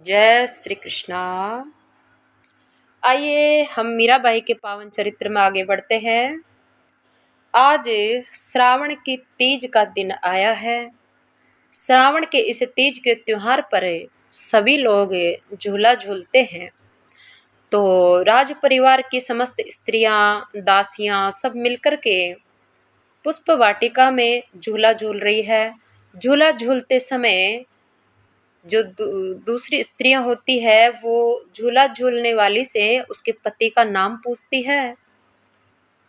जय श्री कृष्णा। आइए हम मीराबाई के पावन चरित्र में आगे बढ़ते हैं। आज श्रावण की तीज का दिन आया है। श्रावण के इस तीज के त्योहार पर सभी लोग झूला झूलते हैं। तो राज परिवार की समस्त स्त्रियां, दासियां सब मिलकर के पुष्प वाटिका में झूला झूल रही है। झूला झूलते समय जो दूसरी स्त्रियां होती है वो झूला झूलने वाली से उसके पति का नाम पूछती है।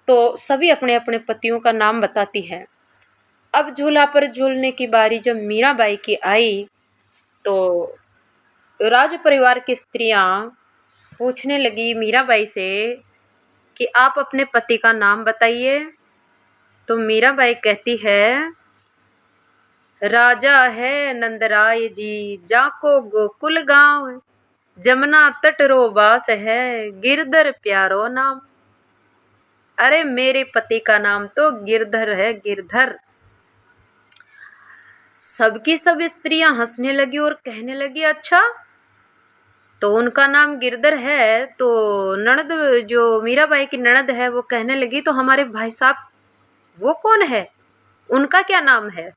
तो सभी अपने अपने पतियों का नाम बताती है। अब झूला पर झूलने की बारी जब मीराबाई की आई तो राज परिवार की स्त्रियां पूछने लगी मीराबाई से कि आप अपने पति का नाम बताइए। तो मीराबाई कहती है, राजा है नंदराय जी, जाको गोकुल गांव, जमुना तट रो बास है, गिरधर प्यारो नाम। अरे मेरे पति का नाम तो गिरधर है, गिरधर। सबकी सब स्त्रियां हंसने लगी और कहने लगी, अच्छा तो उनका नाम गिरधर है। तो ननद, जो मीराबाई की ननद है, वो कहने लगी, तो हमारे भाई साहब वो कौन है, उनका क्या नाम है?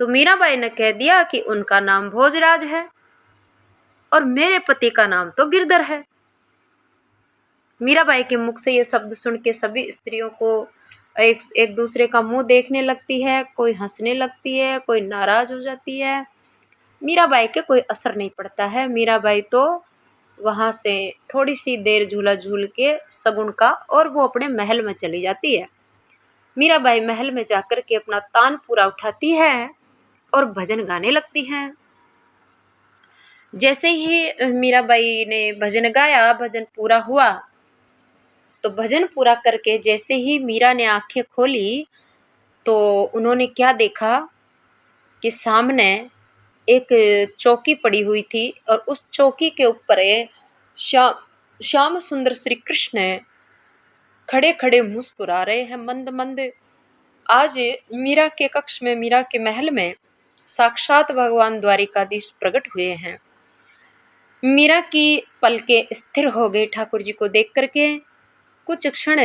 तो मीराबाई ने कह दिया कि उनका नाम भोजराज है और मेरे पति का नाम तो गिरधर है। मीराबाई के मुख से ये शब्द सुन के सभी स्त्रियों को एक दूसरे का मुंह देखने लगती है। कोई हंसने लगती है, कोई नाराज हो जाती है। मीराबाई के कोई असर नहीं पड़ता है। मीराबाई तो वहां से थोड़ी सी देर झूला झूल के सगुन का और वो अपने महल में चली जाती है। मीराबाई महल में जाकर के अपना तान पूरा उठाती है और भजन गाने लगती है। जैसे ही मीराबाई ने भजन गाया, भजन पूरा हुआ, तो भजन पूरा करके जैसे ही मीरा ने आंखें खोली तो उन्होंने क्या देखा कि सामने एक चौकी पड़ी हुई थी और उस चौकी के ऊपर श्याम श्याम सुंदर श्री कृष्ण खड़े खड़े मुस्कुरा रहे हैं मंद मंद। आज मीरा के कक्ष में, मीरा के महल में साक्षात भगवान द्वारिकाधीश प्रकट हुए हैं। मीरा की पलकें स्थिर हो गई ठाकुर जी को देख करके। कुछ क्षण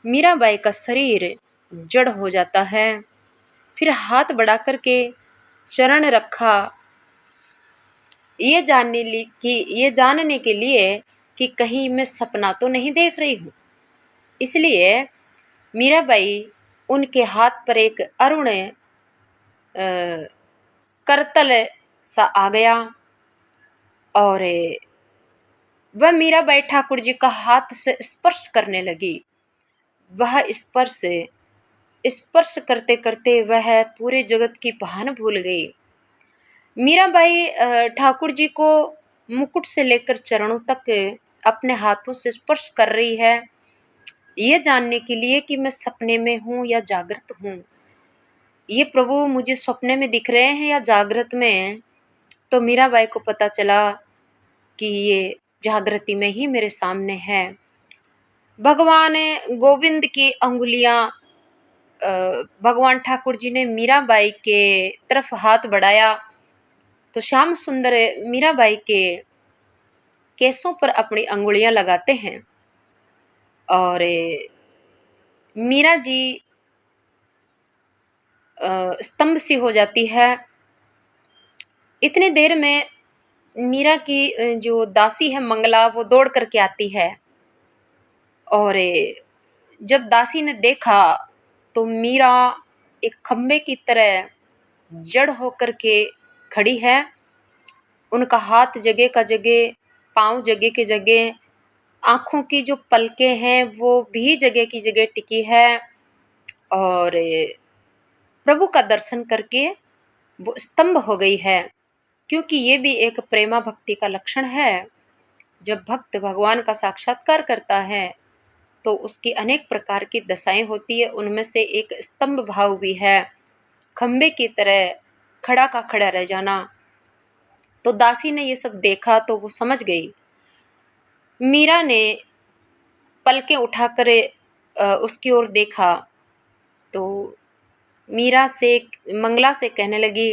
मीराबाई का शरीर जड़ हो जाता है। फिर हाथ बढ़ा करके चरण रखा, ये जानने के लिए कि कहीं मैं सपना तो नहीं देख रही हूँ। इसलिए मीराबाई उनके हाथ पर एक अरुण करतल सा आ गया और वह मीराबाई ठाकुर जी का हाथ से स्पर्श करने लगी। वह स्पर्श स्पर्श करते करते वह पूरे जगत की भान भूल गई। मीराबाई ठाकुर जी को मुकुट से लेकर चरणों तक अपने हाथों से स्पर्श कर रही है, ये जानने के लिए कि मैं सपने में हूँ या जागृत हूँ। ये प्रभु मुझे सपने में दिख रहे हैं या जागृत में। तो मीराबाई को पता चला कि ये जागृति में ही मेरे सामने है। भगवान गोविंद की अंगुलियां, भगवान ठाकुर जी ने मीराबाई के तरफ हाथ बढ़ाया तो श्याम सुंदर मीराबाई के केसों पर अपनी अंगुलियां लगाते हैं और मीरा जी स्तंभ सी हो जाती है। इतनी देर में मीरा की जो दासी है मंगला, वो दौड़ करके आती है और जब दासी ने देखा तो मीरा एक खम्बे की तरह जड़ होकर के खड़ी है। उनका हाथ जगह का जगह, पांव जगह के जगह, आंखों की जो पलकें हैं वो भी जगह की जगह टिकी है और प्रभु का दर्शन करके वो स्तंभ हो गई है। क्योंकि ये भी एक प्रेमा भक्ति का लक्षण है। जब भक्त भगवान का साक्षात्कार करता है तो उसकी अनेक प्रकार की दशाएं होती है, उनमें से एक स्तंभ भाव भी है, खंबे की तरह खड़ा का खड़ा रह जाना। तो दासी ने ये सब देखा तो वो समझ गई। मीरा ने पलकें उठाकर उसकी ओर देखा तो मीरा से, मंगला से कहने लगी,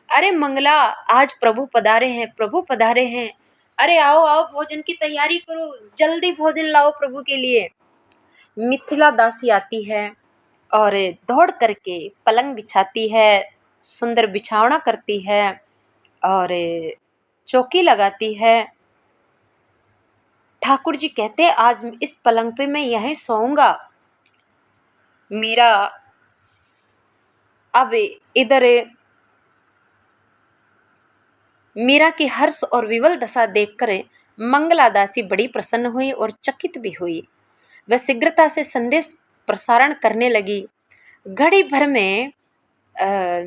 अरे मंगला, आज प्रभु पधारे हैं, प्रभु पधारे हैं। अरे आओ आओ, भोजन की तैयारी करो, जल्दी भोजन लाओ प्रभु के लिए। मिथिला दासी आती है और दौड़ करके पलंग बिछाती है, सुंदर बिछावना करती है और चौकी लगाती है। ठाकुर जी कहते आज इस पलंग पे मैं यहीं सोऊंगा। मीरा अब इधर मीरा की हर्ष और विवल दशा देखकर मंगला दासी बड़ी प्रसन्न हुई और चकित भी हुई। वह शीघ्रता से संदेश प्रसारण करने लगी। घड़ी भर में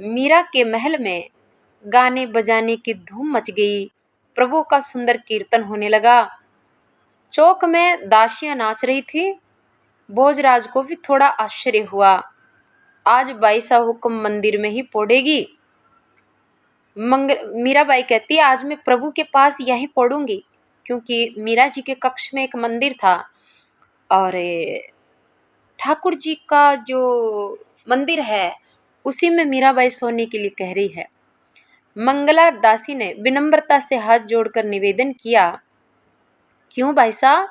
मीरा के महल में गाने बजाने की धूम मच गई। प्रभु का सुंदर कीर्तन होने लगा। चौक में दासियां नाच रही थी। भोजराज को भी थोड़ा आश्चर्य हुआ। आज बाई सा हुक्म मंदिर में ही पड़ेगी। मीराबाई कहती है आज मैं प्रभु के पास यहीं पढ़ूंगी, क्योंकि मीरा जी के कक्ष में एक मंदिर था और ठाकुर जी का जो मंदिर है उसी में मीराबाई सोने के लिए कह रही है। मंगला दासी ने विनम्रता से हाथ जोड़कर निवेदन किया, क्यों भाई साहब?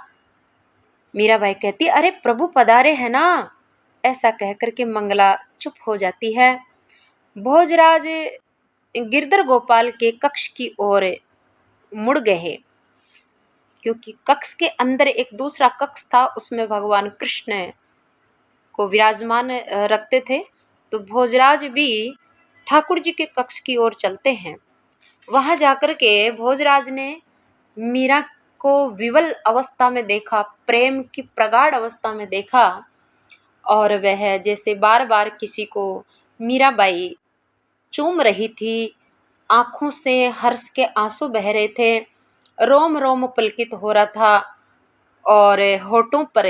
मीराबाई कहती अरे प्रभु पधारे हैं ना। ऐसा कहकर के मंगला चुप हो जाती है। भोजराज गिरधर गोपाल के कक्ष की ओर मुड़ गए, क्योंकि कक्ष के अंदर एक दूसरा कक्ष था, उसमें भगवान कृष्ण को विराजमान रखते थे। तो भोजराज भी ठाकुर जी के कक्ष की ओर चलते हैं। वहां जाकर के भोजराज ने मीरा को विवल अवस्था में देखा, प्रेम की प्रगाढ़ अवस्था में देखा और वह जैसे बार बार किसी को मीराबाई चूम रही थी। आंखों से हर्ष के आंसू बह रहे थे, रोम रोम पुलकित हो रहा था और होठों पर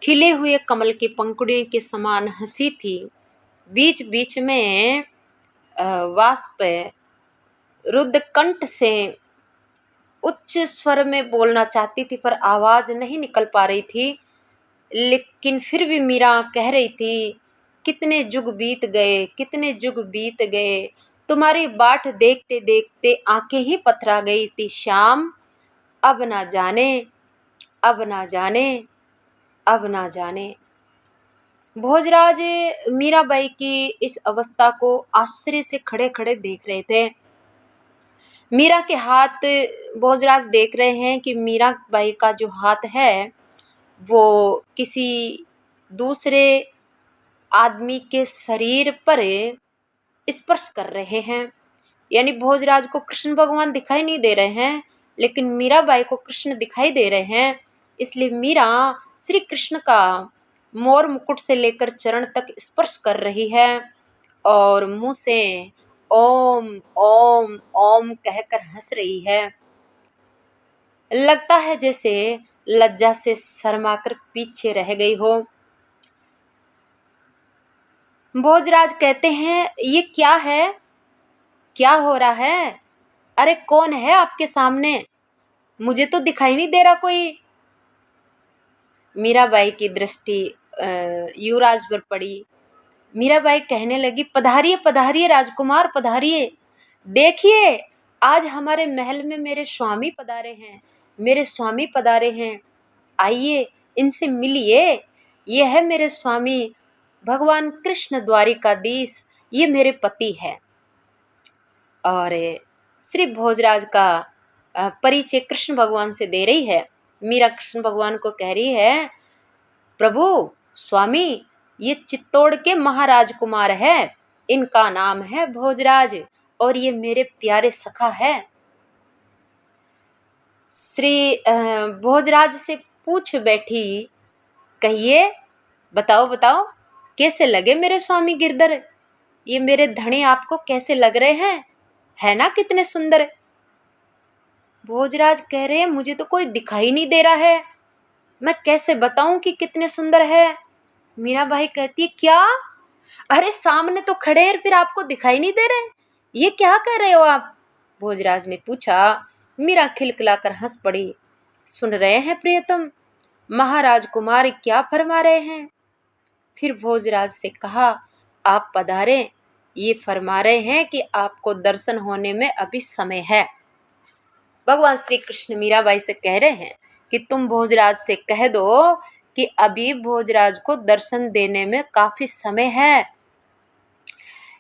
खिले हुए कमल की पंखुड़ियों के समान हंसी थी। बीच बीच में वाष्प रुद्ध कंठ से उच्च स्वर में बोलना चाहती थी पर आवाज नहीं निकल पा रही थी। लेकिन फिर भी मीरा कह रही थी, कितने जुग बीत गए, कितने जुग बीत गए, तुम्हारी बाट देखते देखते आंखें ही पथरा गई थी श्याम। अब ना जाने, अब ना जाने, अब ना जाने। भोजराज मीराबाई की इस अवस्था को आश्चर्य से खड़े खड़े देख रहे थे। मीरा के हाथ भोजराज देख रहे हैं कि मीराबाई का जो हाथ है वो किसी दूसरे आदमी के शरीर पर स्पर्श कर रहे हैं। यानी भोजराज को कृष्ण भगवान दिखाई नहीं दे रहे हैं, लेकिन मीराबाई को कृष्ण दिखाई दे रहे हैं। इसलिए मीरा श्री कृष्ण का मोर मुकुट से लेकर चरण तक स्पर्श कर रही है और मुंह से ओम ओम ओम कहकर हंस रही है। लगता है जैसे लज्जा से शर्माकर पीछे रह गई हो। भोजराज कहते हैं ये क्या है, क्या हो रहा है? अरे कौन है आपके सामने? मुझे तो दिखाई नहीं दे रहा कोई। मीराबाई की दृष्टि युवराज पर पड़ी। मीराबाई कहने लगी, पधारिए पधारिए राजकुमार, पधारिए। देखिए आज हमारे महल में मेरे स्वामी पधारे हैं, मेरे स्वामी पधारे हैं। आइए इनसे मिलिए। ये है मेरे स्वामी भगवान कृष्ण द्वारिकाधीश, ये मेरे पति है। और श्री भोजराज का परिचय कृष्ण भगवान से दे रही है। मीरा कृष्ण भगवान को कह रही है, प्रभु स्वामी ये चित्तौड़ के महाराज कुमार है, इनका नाम है भोजराज और ये मेरे प्यारे सखा है। श्री भोजराज से पूछ बैठी, कहिए बताओ बताओ कैसे लगे मेरे स्वामी गिरधर? ये मेरे धनी आपको कैसे लग रहे हैं? है ना कितने सुंदर? भोजराज कह रहे हैं मुझे तो कोई दिखाई नहीं दे रहा है, मैं कैसे बताऊं कि कितने सुंदर है। मीराबाई कहती है क्या? अरे सामने तो खड़े हैं फिर आपको दिखाई नहीं दे रहे, ये क्या कह रहे हो आप? भोजराज ने पूछा। मीरा खिलखिलाकर हंस पड़ी। सुन रहे हैं प्रियतम, महाराज कुमार क्या फरमा रहे हैं? फिर भोजराज से कहा, आप पधारें, ये फरमा रहे हैं कि आपको दर्शन होने में अभी समय है। भगवान श्री कृष्ण मीराबाई से कह रहे हैं कि तुम भोजराज से कह दो कि अभी भोजराज को दर्शन देने में काफी समय है।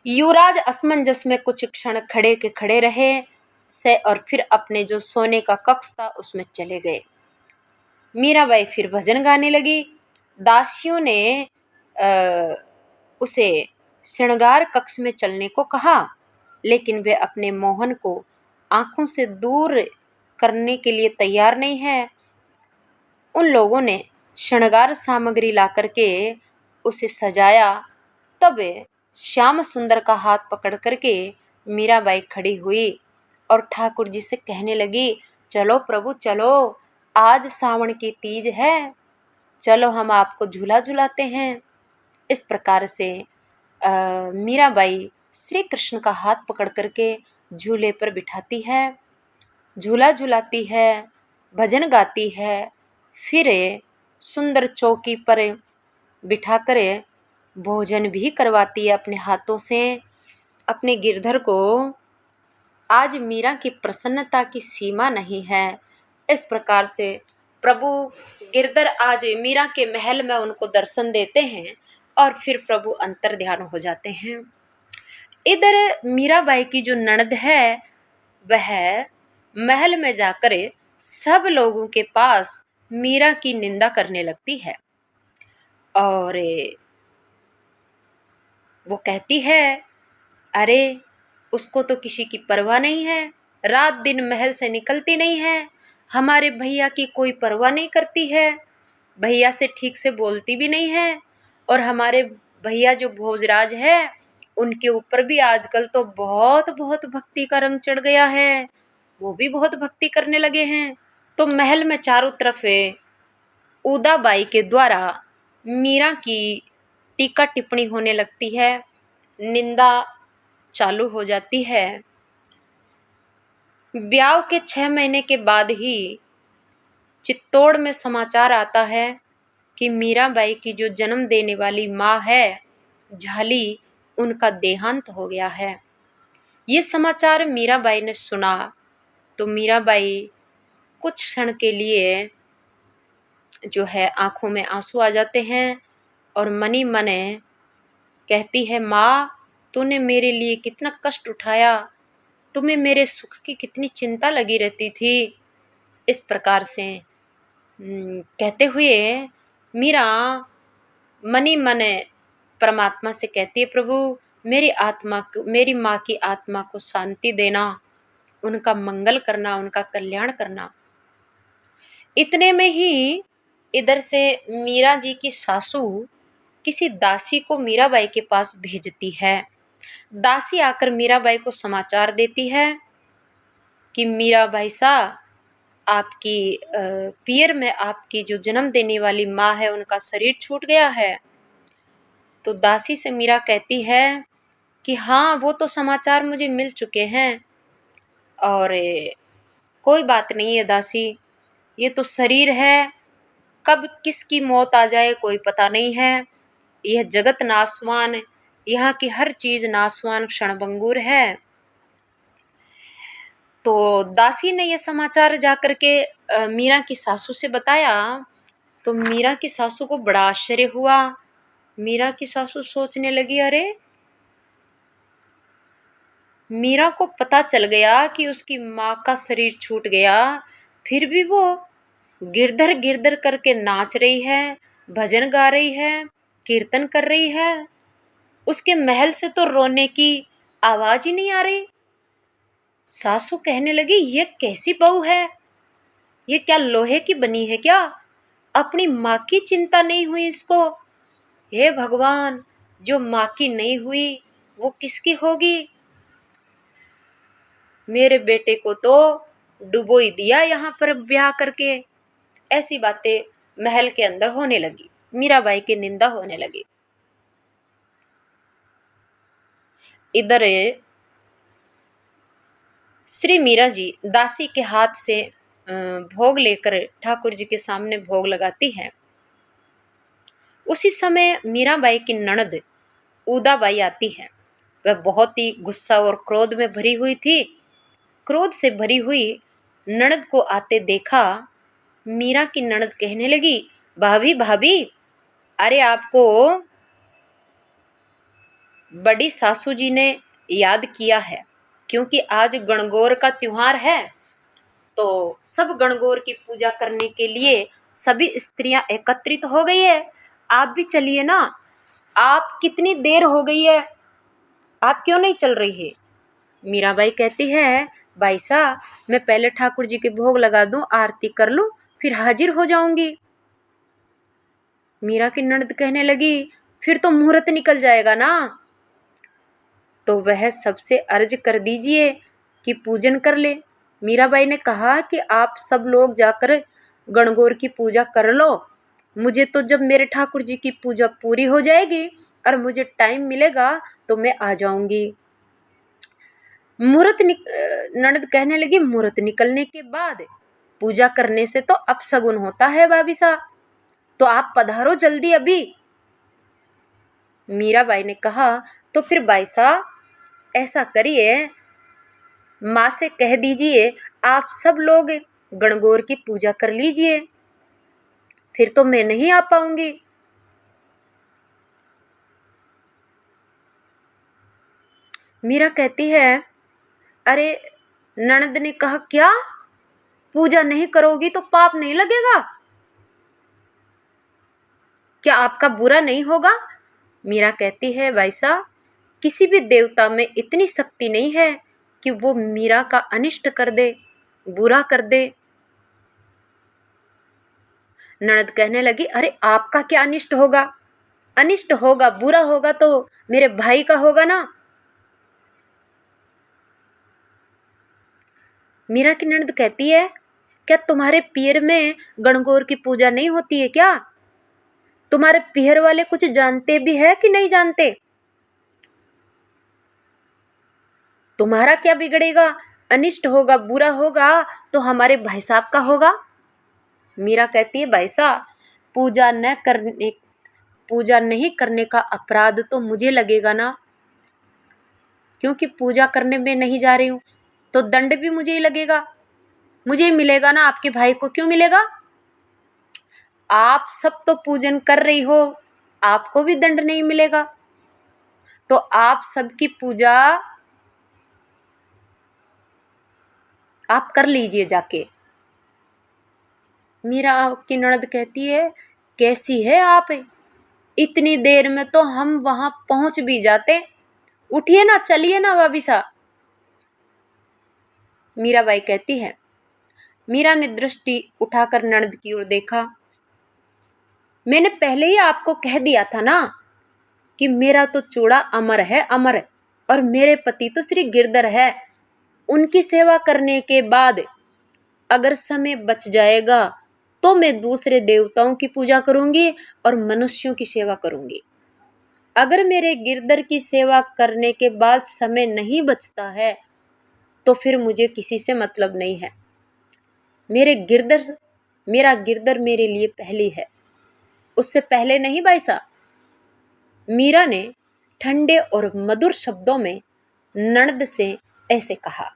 युवराज असमंजस में कुछ क्षण खड़े के खड़े रहे से और फिर अपने जो सोने का कक्ष था उसमें चले गए। मीराबाई फिर भजन गाने लगी। दासियों ने उसे श्रृंगार कक्ष में चलने को कहा, लेकिन वे अपने मोहन को आंखों से दूर करने के लिए तैयार नहीं है। उन लोगों ने श्रृंगार सामग्री ला करके उसे सजाया। तब श्याम सुंदर का हाथ पकड़ करके मीराबाई खड़ी हुई और ठाकुर जी से कहने लगी, चलो प्रभु चलो, आज सावन की तीज है, चलो हम आपको झूला झुलाते हैं। इस प्रकार से मीराबाई श्री कृष्ण का हाथ पकड़ करके झूले पर बिठाती है, झूला झुलाती है, भजन गाती है, फिर सुंदर चौकी पर बिठाकर भोजन भी करवाती है अपने हाथों से अपने गिरधर को। आज मीरा की प्रसन्नता की सीमा नहीं है। इस प्रकार से प्रभु गिरधर आज मीरा के महल में उनको दर्शन देते हैं और फिर प्रभु अंतर ध्यान हो जाते हैं। इधर मीराबाई की जो ननद है वह महल में जाकर सब लोगों के पास मीरा की निंदा करने लगती है और वो कहती है, अरे उसको तो किसी की परवाह नहीं है, रात दिन महल से निकलती नहीं है, हमारे भैया की कोई परवाह नहीं करती है, भैया से ठीक से बोलती भी नहीं है, और हमारे भैया जो भोजराज है उनके ऊपर भी आजकल तो बहुत बहुत भक्ति का रंग चढ़ गया है, वो भी बहुत भक्ति करने लगे हैं। तो महल में चारों तरफ उदाबाई के द्वारा मीरा की टीका टिप्पणी होने लगती है, निंदा चालू हो जाती है। ब्याह के 6 महीने के बाद ही चित्तौड़ में समाचार आता है कि मीराबाई की जो जन्म देने वाली माँ है झाली, उनका देहांत हो गया है। ये समाचार मीराबाई ने सुना तो मीराबाई कुछ क्षण के लिए जो है आंखों में आंसू आ जाते हैं और मनी मन कहती है, माँ तूने मेरे लिए कितना कष्ट उठाया, तुम्हें मेरे सुख की कितनी चिंता लगी रहती थी। इस प्रकार से कहते हुए मीरा मनी मन परमात्मा से कहती है, प्रभु मेरी माँ की आत्मा को शांति देना, उनका मंगल करना, उनका कल्याण करना। इतने में ही इधर से मीरा जी की सासू किसी दासी को मीराबाई के पास भेजती है। दासी आकर मीराबाई को समाचार देती है कि मीराबाई साहब, आपकी पियर में आपकी जो जन्म देने वाली माँ है उनका शरीर छूट गया है। तो दासी से मीरा कहती है कि हाँ वो तो समाचार मुझे मिल चुके हैं, और कोई बात नहीं है दासी, ये तो शरीर है, कब किसकी मौत आ जाए कोई पता नहीं है, यह जगत नासवान, यहाँ की हर चीज नासवान क्षणभंगुर है। तो दासी ने यह समाचार जाकर के मीरा की सासू से बताया तो मीरा की सासू को बड़ा आश्चर्य हुआ। मीरा की सासू सोचने लगी, अरे मीरा को पता चल गया कि उसकी माँ का शरीर छूट गया, फिर भी वो गिरधर गिरधर करके नाच रही है, भजन गा रही है, कीर्तन कर रही है, उसके महल से तो रोने की आवाज ही नहीं आ रही। सासू कहने लगी, ये कैसी बहू है, ये क्या लोहे की बनी है क्या, अपनी माँ की चिंता नहीं हुई इसको। हे भगवान, जो माँ की नहीं हुई वो किसकी होगी। मेरे बेटे को तो डुबो ही दिया यहाँ पर ब्याह करके। ऐसी बातें महल के अंदर होने लगी, मीराबाई की निंदा होने लगी। इधर श्री मीरा जी दासी के हाथ से भोग लेकर ठाकुर जी के सामने भोग लगाती है। उसी समय मीराबाई की ननद उदाबाई आती है वह बहुत ही गुस्सा और क्रोध में भरी हुई थी। क्रोध से भरी हुई ननद को आते देखा, मीरा की ननद कहने लगी, भाभी भाभी, अरे आपको बड़ी सासू जी ने याद किया है, क्योंकि आज गणगौर का त्योहार है, तो सब गणगौर की पूजा करने के लिए सभी स्त्रियां एकत्रित हो गई है। आप भी चलिए ना। आप कितनी देर हो गई है, आप क्यों नहीं चल रही है? मीराबाई कहती है, भाई साहब, मैं पहले ठाकुर जी के भोग लगा दूं, आरती कर लूं, फिर हाजिर हो जाऊंगी। मीरा की ननद कहने लगी, फिर तो मुहूर्त निकल जाएगा ना। तो वह सबसे अर्ज कर दीजिए कि पूजन कर ले। मीराबाई ने कहा कि आप सब लोग जाकर गणगौर की पूजा कर लो, मुझे तो जब मेरे ठाकुर जी की पूजा पूरी हो जाएगी और मुझे टाइम मिलेगा तो मैं आ जाऊंगी। ननद कहने लगी, मुहूर्त निकलने के बाद पूजा करने से तो अपशगुन होता है भाभी साहब, तो आप पधारो जल्दी अभी। मीराबाई ने कहा, तो फिर भाई साहब ऐसा करिए, माँ से कह दीजिए आप सब लोग गणगौर की पूजा कर लीजिए, फिर तो मैं नहीं आ पाऊंगी। मीरा कहती है, अरे ननद ने कहा, क्या पूजा नहीं करोगी तो पाप नहीं लगेगा? क्या आपका बुरा नहीं होगा? मीरा कहती है, भाई साहब, किसी भी देवता में इतनी शक्ति नहीं है कि वो मीरा का अनिष्ट कर दे, बुरा कर दे। ननद कहने लगी, अरे आपका क्या अनिष्ट होगा? अनिष्ट होगा, बुरा होगा तो मेरे भाई का होगा ना। मीरा की ननद कहती है, क्या तुम्हारे पीर में गणगौर की पूजा नहीं होती है क्या? तुम्हारे पीर वाले कुछ जानते भी है कि नहीं जानते? तुम्हारा क्या बिगड़ेगा? अनिष्ट होगा, बुरा होगा तो हमारे भाई साहब का होगा। मीरा कहती है, भाई साहब, पूजा नहीं करने का अपराध तो मुझे लगेगा ना, क्योंकि पूजा करने में नहीं जा रही हूं, तो दंड भी मुझे ही लगेगा, मुझे ही मिलेगा ना, आपके भाई को क्यों मिलेगा? आप सब तो पूजन कर रही हो, आपको भी दंड नहीं मिलेगा, तो आप सबकी पूजा आप कर लीजिए जाके। मीरा की ननद कहती है, कैसी है आप, इतनी देर में तो हम वहां पहुंच भी जाते, उठिए ना, चलिए ना भाभी साहब। मीराबाई कहती है, मीरा ने दृष्टि उठाकर ननद की ओर देखा, मैंने पहले ही आपको कह दिया था ना कि मेरा तो चूड़ा अमर है, अमर, और मेरे पति तो श्री गिरधर है, उनकी सेवा करने के बाद अगर समय बच जाएगा तो मैं दूसरे देवताओं की पूजा करूंगी और मनुष्यों की सेवा करूंगी। अगर मेरे गिरधर की सेवा करने के बाद समय नहीं बचता है तो फिर मुझे किसी से मतलब नहीं है। मेरा गिरधर मेरे लिए पहली है, उससे पहले नहीं भाई साहब। मीरा ने ठंडे और मधुर शब्दों में ननद से ऐसे कहा।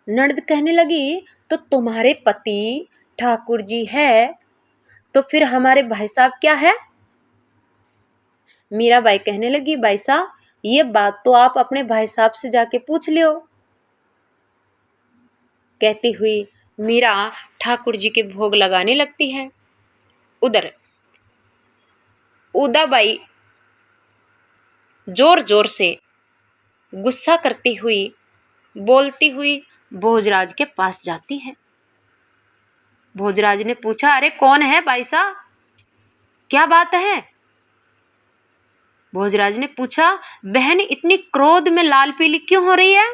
ननद कहने लगी, तो तुम्हारे पति ठाकुर जी है, तो फिर हमारे भाई साहब क्या है? मीराबाई कहने लगी, भाई साहब, ये बात तो आप अपने भाई साहब से जाके पूछ लियो। कहती हुई मीरा ठाकुर जी के भोग लगाने लगती है। उधर उदाबाई जोर जोर से गुस्सा करती हुई बोलती हुई भोजराज के पास जाती है। भोजराज ने पूछा, अरे कौन है भाई साहब, क्या बात है? भोजराज ने पूछा, बहन इतनी क्रोध में लाल पीली क्यों हो रही है?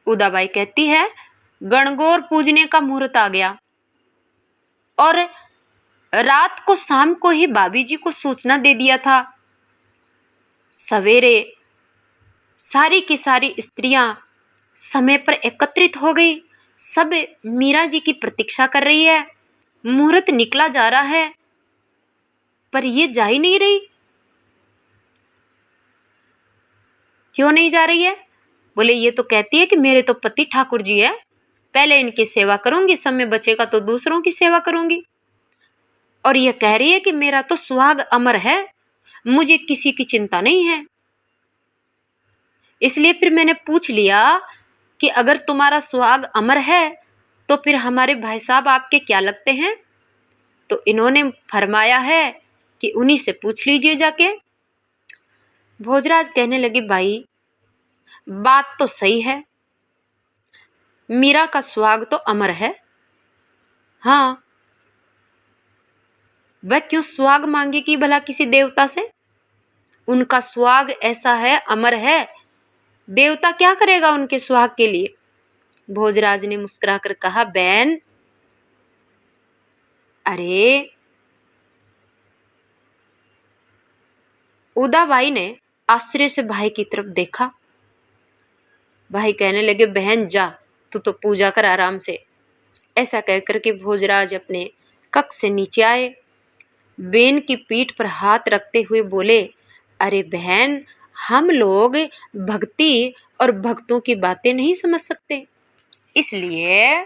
उदाबाई कहती है, गणगौर पूजने का मुहूर्त आ गया और रात को शाम को ही भाभी जी को सूचना दे दिया था। सवेरे सारी की सारी स्त्रियां समय पर एकत्रित हो गई, सब मीरा जी की प्रतीक्षा कर रही है। मुहूर्त निकला जा रहा है पर ये जा ही नहीं रही। क्यों नहीं जा रही है? बोले ये तो कहती है कि मेरे तो पति ठाकुर जी है, पहले इनकी सेवा करूंगी, समय बचेगा तो दूसरों की सेवा करूंगी। और ये कह रही है कि मेरा तो सुहाग अमर है, मुझे किसी की चिंता नहीं है। इसलिए फिर मैंने पूछ लिया कि अगर तुम्हारा सुहाग अमर है तो फिर हमारे भाई साहब आपके क्या लगते हैं? तो इन्होंने फरमाया है कि उन्हीं से पूछ लीजिए जाके। भोजराज कहने लगे भाई बात तो सही है, मीरा का सुहाग तो अमर है। हाँ, वह क्यों सुहाग मांगेगी भला किसी देवता से? उनका सुहाग ऐसा है, अमर है, देवता क्या करेगा उनके सुहाग के लिए? भोजराज ने मुस्कुराकर कहा बहन, अरे उदाबाई ने आश्चर्य से भाई की तरफ देखा। भाई कहने लगे बहन जा, तू तो पूजा कर आराम से। ऐसा कहकर के भोजराज अपने कक्ष से नीचे आए, बेन की पीठ पर हाथ रखते हुए बोले अरे बहन, हम लोग भक्ति और भक्तों की बातें नहीं समझ सकते, इसलिए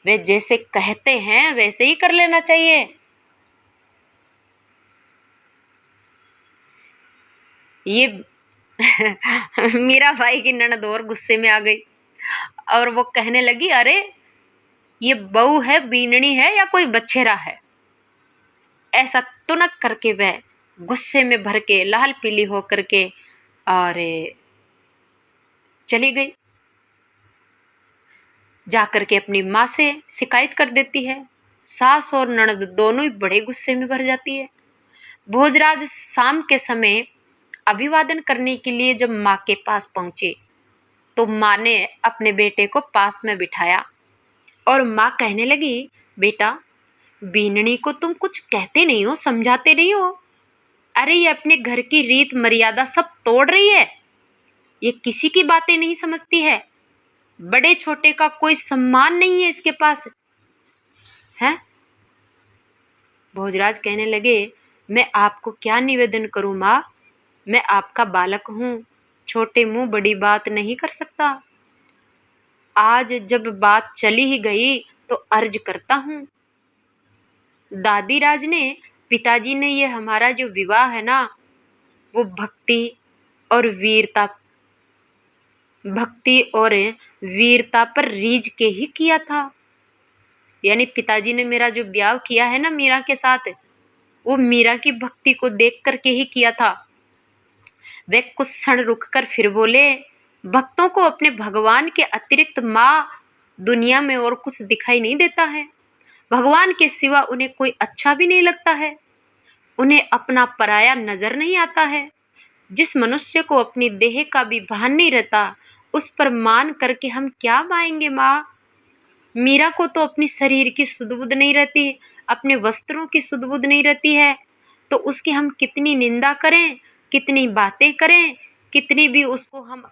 वे जैसे कहते हैं वैसे ही कर लेना चाहिए। ये मीरा भाई की ननद और गुस्से में आ गई और वो कहने लगी अरे ये बहू है, बीननी है या कोई बछेरा है? ऐसा तुनक करके वह गुस्से में भर के लाल पीली होकर के और चली गई। जाकर के अपनी माँ से शिकायत कर देती है। सास और ननद दोनों ही बड़े गुस्से में भर जाती है। भोजराज शाम के समय अभिवादन करने के लिए जब माँ के पास पहुंचे तो माँ ने अपने बेटे को पास में बिठाया और माँ कहने लगी बेटा, बीननी को तुम कुछ कहते नहीं हो, समझाते नहीं हो। अरे ये अपने घर की रीत मर्यादा सब तोड़ रही है, ये किसी की बातें नहीं समझती है, बड़े छोटे का कोई सम्मान नहीं है इसके पास है। भोजराज कहने लगे मैं आपको क्या निवेदन करूं माँ, मैं आपका बालक हूं, छोटे मुंह बड़ी बात नहीं कर सकता। आज जब बात चली ही गई तो अर्ज करता हूं। दादी राज ने, पिताजी ने, ये हमारा जो विवाह है ना, वो और वीरता भक्ति और वीरता पर रीझ के ही किया था। यानी पिताजी ने मेरा जो ब्याह किया है ना मीरा के साथ, वो मीरा की भक्ति को देख करके ही किया था। वे कुछ क्षण रुक कर फिर बोले भक्तों को अपने भगवान के अतिरिक्त माँ दुनिया में और कुछ दिखाई नहीं देता है, भगवान के सिवा उन्हें कोई अच्छा भी नहीं लगता है, उन्हें अपना पराया नजर नहीं आता है। जिस मनुष्य को अपनी देह का भी भान नहीं रहता उस पर मान करके हम क्या पाएंगे माँ? मीरा को तो अपनी शरीर की सुध-बुध नहीं रहती, अपने वस्त्रों की सुध-बुध नहीं रहती है, तो उसकी हम कितनी निंदा करें, कितनी बातें करें, कितनी भी उसको हम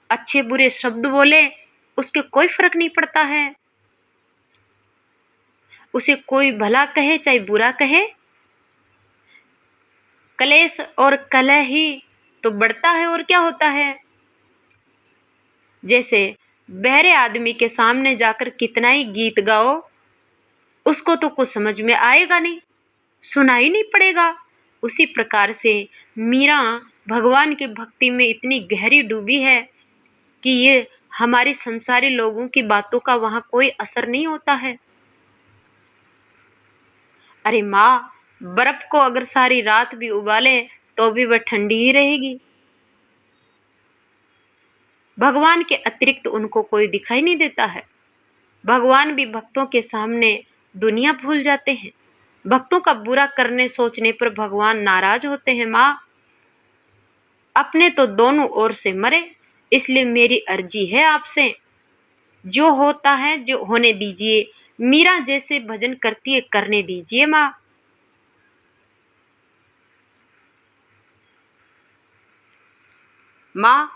अच्छे बुरे शब्द बोले, उसके कोई फर्क नहीं पड़ता है। उसे कोई भला कहे चाहे बुरा कहे, कलेश और कलह ही तो बढ़ता है और क्या होता है। जैसे बहरे आदमी के सामने जाकर कितना ही गीत गाओ, उसको तो कुछ समझ में आएगा नहीं, सुनाई नहीं पड़ेगा। उसी प्रकार से मीरा भगवान की भक्ति में इतनी गहरी डूबी है कि ये हमारे संसारी लोगों की बातों का वहाँ कोई असर नहीं होता है। अरे माँ, बर्फ को अगर सारी रात भी उबाले तो भी वह ठंडी ही रहेगी। भगवान के अतिरिक्त उनको कोई दिखाई नहीं देता है। भगवान भी भक्तों के सामने दुनिया भूल जाते हैं। भक्तों का बुरा करने सोचने पर भगवान नाराज होते हैं। माँ, अपने तो दोनों ओर से मरे, इसलिए मेरी अर्जी है आपसे, जो होता है जो होने दीजिए, मीरा जैसे भजन करती है करने दीजिए माँ। माँ,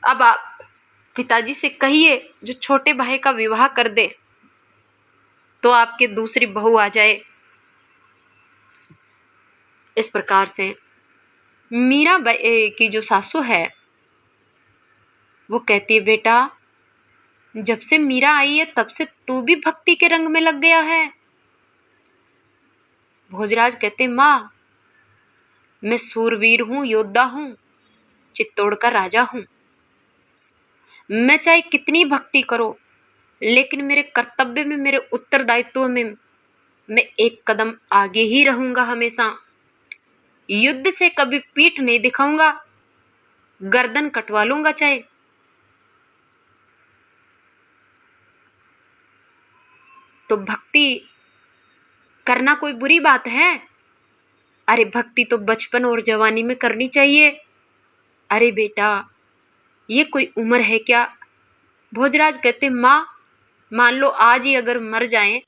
अब आप पिताजी से कहिए जो छोटे भाई का विवाह कर दे तो आपके दूसरी बहू आ जाए। इस प्रकार से मीरा बाई की जो सासू है वो कहती है, बेटा जब से मीरा आई है तब से तू भी भक्ति के रंग में लग गया है। भोजराज कहते, माँ मैं सूरवीर हूँ, योद्धा हूँ, चित्तौड़ का राजा हूँ। मैं चाहे कितनी भक्ति करो लेकिन मेरे कर्तव्य में, मेरे उत्तरदायित्व में मैं एक कदम आगे ही रहूंगा हमेशा। युद्ध से कभी पीठ नहीं दिखाऊंगा, गर्दन कटवा लूंगा चाहे। तो भक्ति करना कोई बुरी बात है? अरे भक्ति तो बचपन और जवानी में करनी चाहिए। अरे बेटा ये कोई उम्र है क्या? भोजराज कहते, माँ मान लो आज ही अगर मर जाएं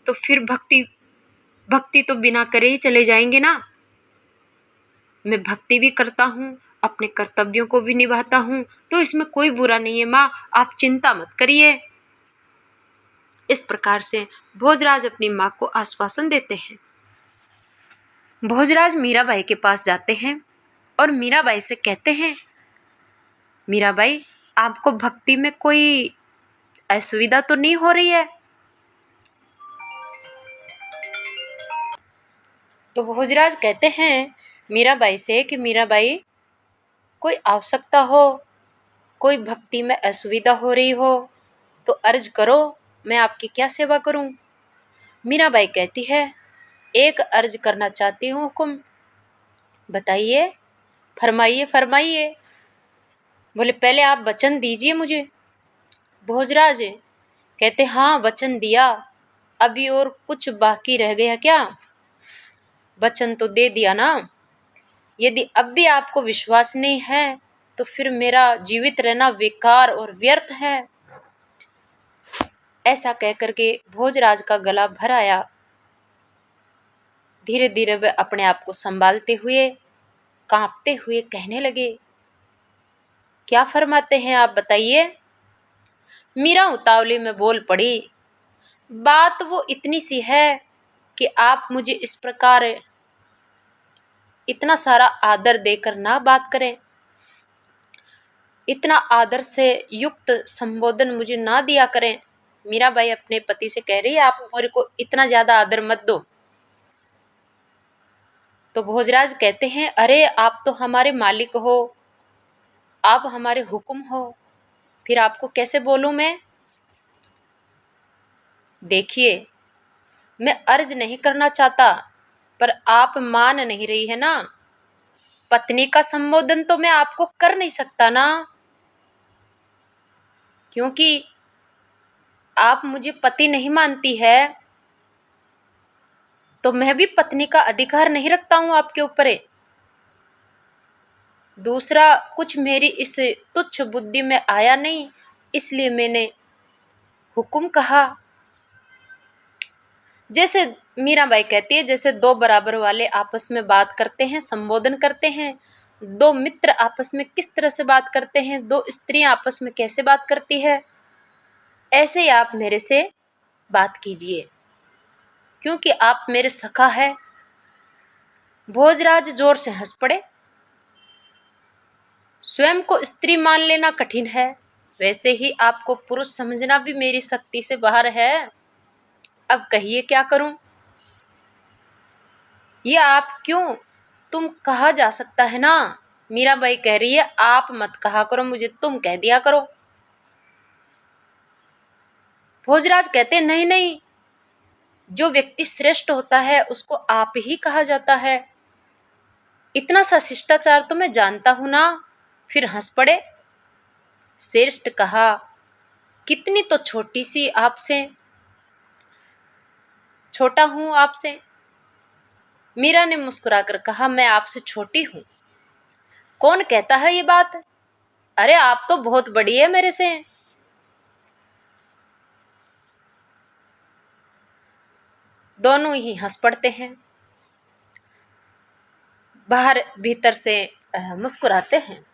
तो फिर भक्ति तो बिना करे ही चले जाएंगे ना। मैं भक्ति भी करता हूँ, अपने कर्तव्यों को भी निभाता हूँ, तो इसमें कोई बुरा नहीं है माँ, आप चिंता मत करिए। इस प्रकार से भोजराज अपनी माँ को आश्वासन देते हैं। भोजराज मीराबाई के पास जाते हैं और मीराबाई से कहते हैं, मीराबाई आपको भक्ति में कोई असुविधा तो नहीं हो रही है? तो भोजराज कहते हैं मीराबाई से कि मीराबाई कोई आवश्यकता हो, कोई भक्ति में असुविधा हो रही हो तो अर्ज करो, मैं आपकी क्या सेवा करूं। मीराबाई कहती है, एक अर्ज करना चाहती हूँ, हुकुम बताइए, फरमाइए फरमाइए। बोले पहले आप वचन दीजिए मुझे। भोजराज कहते, हाँ वचन दिया, अभी और कुछ बाकी रह गया क्या? वचन तो दे दिया ना। यदि अब भी आपको विश्वास नहीं है तो फिर मेरा जीवित रहना बेकार और व्यर्थ है। ऐसा कहकर के भोजराज का गला भर आया। धीरे धीरे वे अपने आप को संभालते हुए, कांपते हुए कहने लगे, क्या फरमाते हैं आप बताइए। मीरा उतावली में बोल पड़ी, बात वो इतनी सी है कि आप मुझे इस प्रकार इतना सारा आदर देकर ना बात करें, इतना आदर से युक्त संबोधन मुझे ना दिया करें। मीराबाई अपने पति से कह रही है, आप मेरे को इतना ज्यादा आदर मत दो। तो भोजराज कहते हैं, अरे आप तो हमारे मालिक हो, आप हमारे हुक्म हो, फिर आपको कैसे बोलूं मैं। देखिए मैं अर्ज नहीं करना चाहता पर आप मान नहीं रही है ना। पत्नी का संबोधन तो मैं आपको कर नहीं सकता ना, क्योंकि आप मुझे पति नहीं मानती है, तो मैं भी पत्नी का अधिकार नहीं रखता हूं आपके ऊपर। दूसरा कुछ मेरी इस तुच्छ बुद्धि में आया नहीं, इसलिए मैंने हुक्म कहा। जैसे मीराबाई कहती है, जैसे दो बराबर वाले आपस में बात करते हैं, संबोधन करते हैं, दो मित्र आपस में किस तरह से बात करते हैं, दो स्त्रियां आपस में कैसे बात करती है, ऐसे ही आप मेरे से बात कीजिए, क्योंकि आप मेरे सखा है। भोजराज जोर से हंस पड़े। स्वयं को स्त्री मान लेना कठिन है, वैसे ही आपको पुरुष समझना भी मेरी शक्ति से बाहर है। अब कहिए क्या करूं? ये आप क्यों, तुम कहा जा सकता है ना। मीराबाई कह रही है, आप मत कहा करो मुझे, तुम कह दिया करो। भोजराज कहते, नहीं नहीं, जो व्यक्ति श्रेष्ठ होता है उसको आप ही कहा जाता है, इतना सा शिष्टाचार तो मैं जानता हूं ना। फिर हंस पड़े। श्रेष्ठ कहा, कितनी तो छोटी सी आपसे, छोटा हूं आपसे। मीरा ने मुस्कुराकर कहा, मैं आपसे छोटी हूं? कौन कहता है ये बात? अरे आप तो बहुत बड़ी है मेरे से। दोनों ही हंस पड़ते हैं, बाहर भीतर से मुस्कुराते हैं।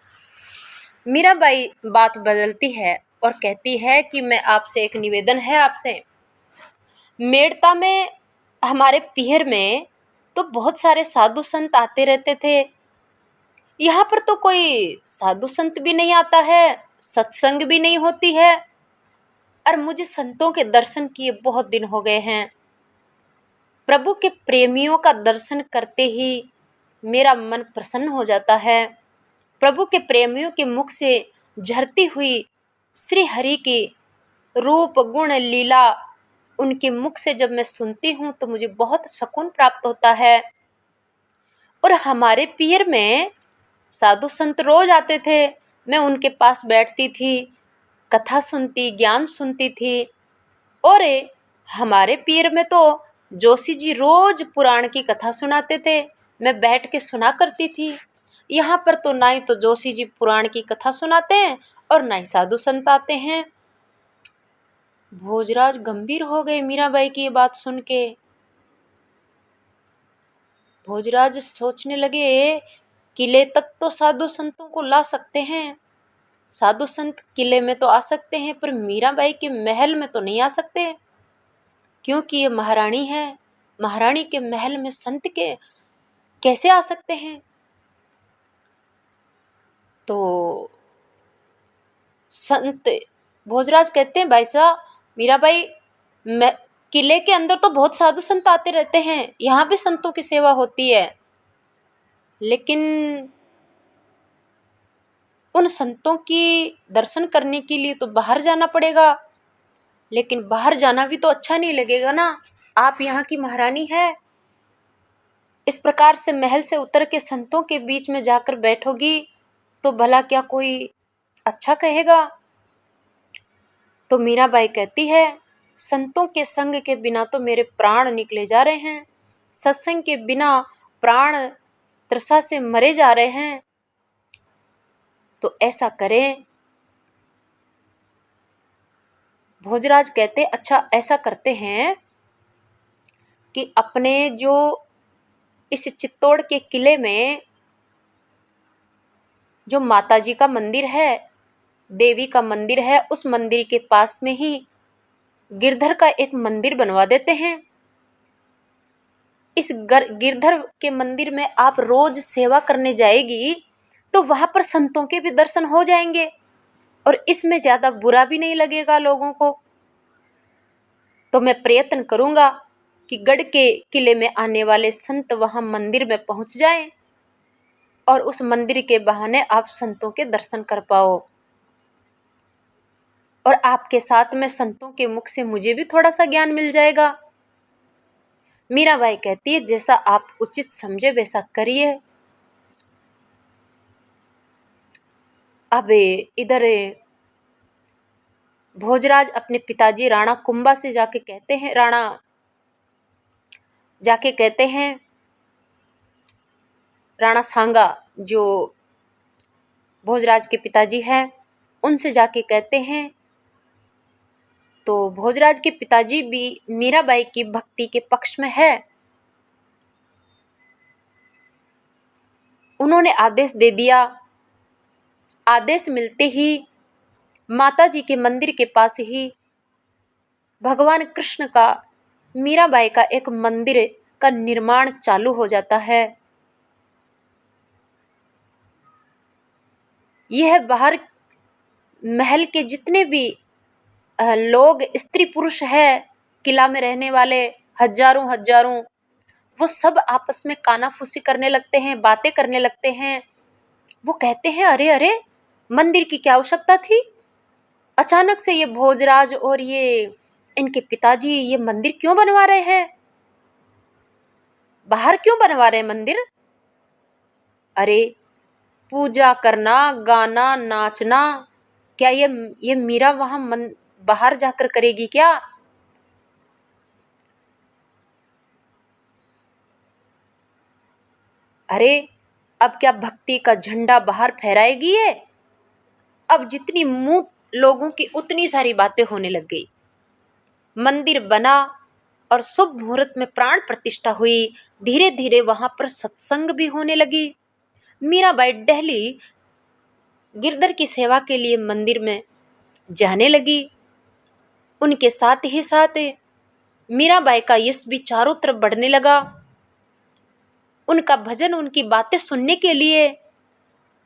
मीराबाई बात बदलती है और कहती है कि मैं आपसे एक निवेदन है आपसे। मेड़ता में, हमारे पीहर में तो बहुत सारे साधु संत आते रहते थे, यहाँ पर तो कोई साधु संत भी नहीं आता है, सत्संग भी नहीं होती है, और मुझे संतों के दर्शन किए बहुत दिन हो गए हैं। प्रभु के प्रेमियों का दर्शन करते ही मेरा मन प्रसन्न हो जाता है। प्रभु के प्रेमियों के मुख से झरती हुई श्री हरि की रूप गुण लीला, उनके मुख से जब मैं सुनती हूँ तो मुझे बहुत सुकून प्राप्त होता है। और हमारे पीर में साधु संत रोज आते थे, मैं उनके पास बैठती थी, कथा सुनती, ज्ञान सुनती थी। और हमारे पीर में तो जोशी जी रोज पुराण की कथा सुनाते थे, मैं बैठ के सुना करती थी। यहाँ पर तो ना ही तो जोशी जी पुराण की कथा सुनाते हैं और ना ही साधु संत आते हैं। भोजराज गंभीर हो गए मीराबाई की ये बात सुन के। भोजराज सोचने लगे, किले तक तो साधु संतों को ला सकते हैं, साधु संत किले में तो आ सकते हैं, पर मीराबाई के महल में तो नहीं आ सकते, क्योंकि ये महारानी है। महारानी के महल में संत के कैसे आ सकते हैं? तो संत भोजराज कहते हैं, भाई साहब मीराबाई, किले के अंदर तो बहुत साधु संत आते रहते हैं, यहाँ भी संतों की सेवा होती है, लेकिन उन संतों की दर्शन करने के लिए तो बाहर जाना पड़ेगा। लेकिन बाहर जाना भी तो अच्छा नहीं लगेगा ना, आप यहाँ की महारानी है, इस प्रकार से महल से उतर के संतों के बीच में जाकर बैठोगी तो भला क्या कोई अच्छा कहेगा? तो मीराबाई कहती है, संतों के संग के बिना तो मेरे प्राण निकले जा रहे हैं, सत्संग के बिना प्राण तृषा से मरे जा रहे हैं। तो ऐसा करें। भोजराज कहते, अच्छा ऐसा करते हैं कि अपने जो इस चित्तौड़ के किले में जो माता जी का मंदिर है, देवी का मंदिर है, उस मंदिर के पास में ही गिरधर का एक मंदिर बनवा देते हैं। इस गिरधर के मंदिर में आप रोज सेवा करने जाएगी तो वहां पर संतों के भी दर्शन हो जाएंगे और इसमें ज्यादा बुरा भी नहीं लगेगा लोगों को। तो मैं प्रयत्न करूंगा कि गढ़ के किले में आने वाले संत वहां मंदिर में पहुंच जाएं और उस मंदिर के बहाने आप संतों के दर्शन कर पाओ, और आपके साथ में संतों के मुख से मुझे भी थोड़ा सा ज्ञान मिल जाएगा। मीराबाई कहती है, जैसा आप उचित समझे वैसा करिए। अब इधर भोजराज अपने पिताजी राणा कुंभा से जाके कहते हैं, राणा सांगा जो भोजराज के पिताजी हैं, उनसे जाके कहते हैं। तो भोजराज के पिताजी भी मीराबाई की भक्ति के पक्ष में है। उन्होंने आदेश दे दिया। आदेश मिलते ही माता जी के मंदिर के पास ही भगवान कृष्ण का, मीराबाई का एक मंदिर का निर्माण चालू हो जाता है। यह बाहर महल के जितने भी लोग, स्त्री पुरुष है, किला में रहने वाले हजारों, वो सब आपस में कानाफूसी करने लगते हैं, बातें करने लगते हैं। वो कहते हैं, अरे अरे, मंदिर की क्या आवश्यकता थी? अचानक से ये भोजराज और ये इनके पिताजी ये मंदिर क्यों बनवा रहे हैं? बाहर क्यों बनवा रहे हैं मंदिर? अरे, पूजा करना, गाना, नाचना, क्या ये मीरा वहां बाहर जाकर करेगी क्या? अरे, अब क्या भक्ति का झंडा बाहर फहराएगी ये? अब जितनी मुंह लोगों की उतनी सारी बातें होने लग गई। मंदिर बना और शुभ मुहूर्त में प्राण प्रतिष्ठा हुई। धीरे धीरे वहां पर सत्संग भी होने लगी। मीराबाई डेली गिरधर की सेवा के लिए मंदिर में जाने लगी। उनके साथ ही साथ मीराबाई का यश भी चारों तरफ बढ़ने लगा। उनका भजन, उनकी बातें सुनने के लिए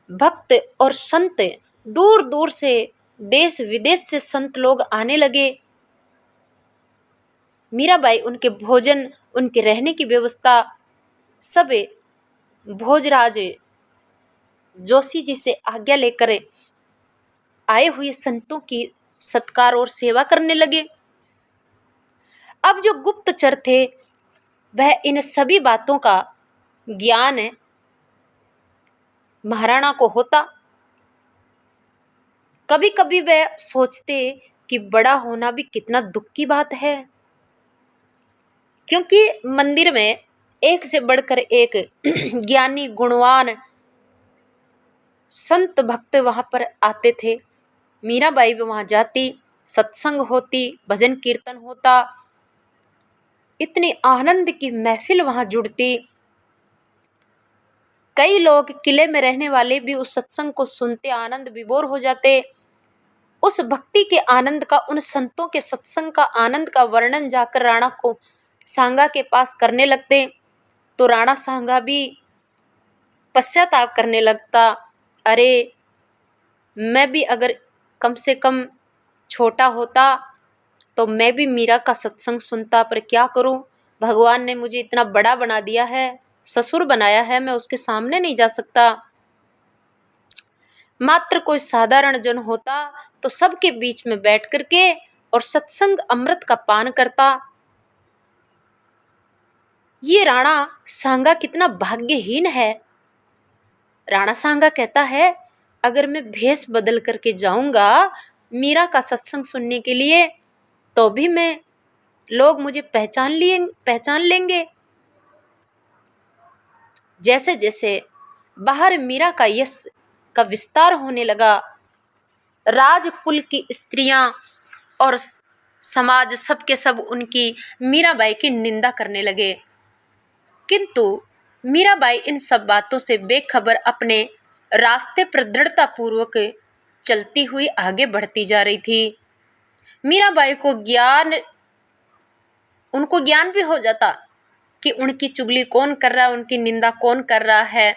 भक्त और संत दूर दूर से, देश विदेश से संत लोग आने लगे। मीराबाई उनके भोजन, उनके रहने की व्यवस्था सब भोजराज जोशी जी से आज्ञा लेकर आए हुए संतों की सत्कार और सेवा करने लगे। अब जो गुप्तचर थे वह इन सभी बातों का ज्ञान महाराणा को होता। कभी कभी वह सोचते कि बड़ा होना भी कितना दुख की बात है, क्योंकि मंदिर में एक से बढ़कर एक ज्ञानी गुणवान संत भक्त वहां पर आते थे। मीराबाई भी वहां जाती, सत्संग होती, भजन कीर्तन होता, इतनी आनंद की महफिल वहां जुड़ती। कई लोग किले में रहने वाले भी उस सत्संग को सुनते आनंद विभोर हो जाते। उस भक्ति के आनंद का, उन संतों के सत्संग का आनंद का वर्णन जाकर राणा को सांगा के पास करने लगते, तो राणा सांगा भी पश्चाताप करने लगता। अरे, मैं भी अगर कम से कम छोटा होता तो मैं भी मीरा का सत्संग सुनता, पर क्या करूं, भगवान ने मुझे इतना बड़ा बना दिया है, ससुर बनाया है, मैं उसके सामने नहीं जा सकता। मात्र कोई साधारण जन होता तो सबके बीच में बैठ करके और सत्संग अमृत का पान करता। ये राणा सांगा कितना भाग्यहीन है। राणा सांगा कहता है, अगर मैं भेष बदल करके जाऊंगा मीरा का सत्संग सुनने के लिए तो भी लोग मुझे पहचान लेंगे। जैसे जैसे बाहर मीरा का यश का विस्तार होने लगा, राजकुल की स्त्रियां और समाज सबके सब उनकी मीराबाई की निंदा करने लगे। किंतु मीराबाई इन सब बातों से बेखबर अपने रास्ते पर दृढ़ता पूर्वक चलती हुई आगे बढ़ती जा रही थी। मीराबाई को उनको ज्ञान भी हो जाता कि उनकी चुगली कौन कर रहा है, उनकी निंदा कौन कर रहा है,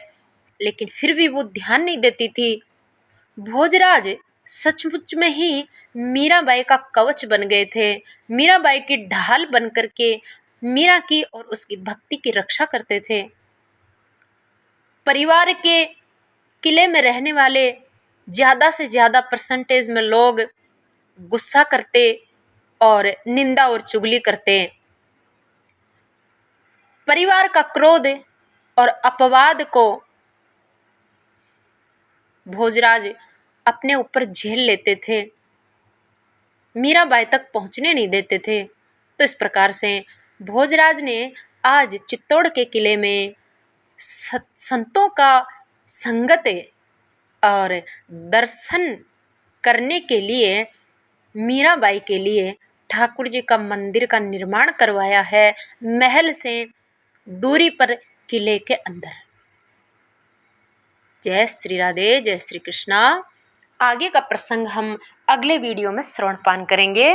लेकिन फिर भी वो ध्यान नहीं देती थी। भोजराज सचमुच में ही मीराबाई का कवच बन गए थे, मीराबाई की ढाल बन करके मीरा की और उसकी भक्ति की रक्षा करते थे। परिवार के किले में रहने वाले ज्यादा से ज्यादा परसेंटेज में लोग गुस्सा करते और निंदा और चुगली करते। परिवार का क्रोध और अपवाद को भोजराज अपने ऊपर झेल लेते थे, मीराबाई तक पहुंचने नहीं देते थे। तो इस प्रकार से भोजराज ने आज चित्तौड़ के किले में संतों का संगत और दर्शन करने के लिए मीराबाई के लिए ठाकुर जी का मंदिर का निर्माण करवाया है, महल से दूरी पर किले के अंदर। जय श्री राधे, जय श्री कृष्णा। आगे का प्रसंग हम अगले वीडियो में श्रवण पान करेंगे।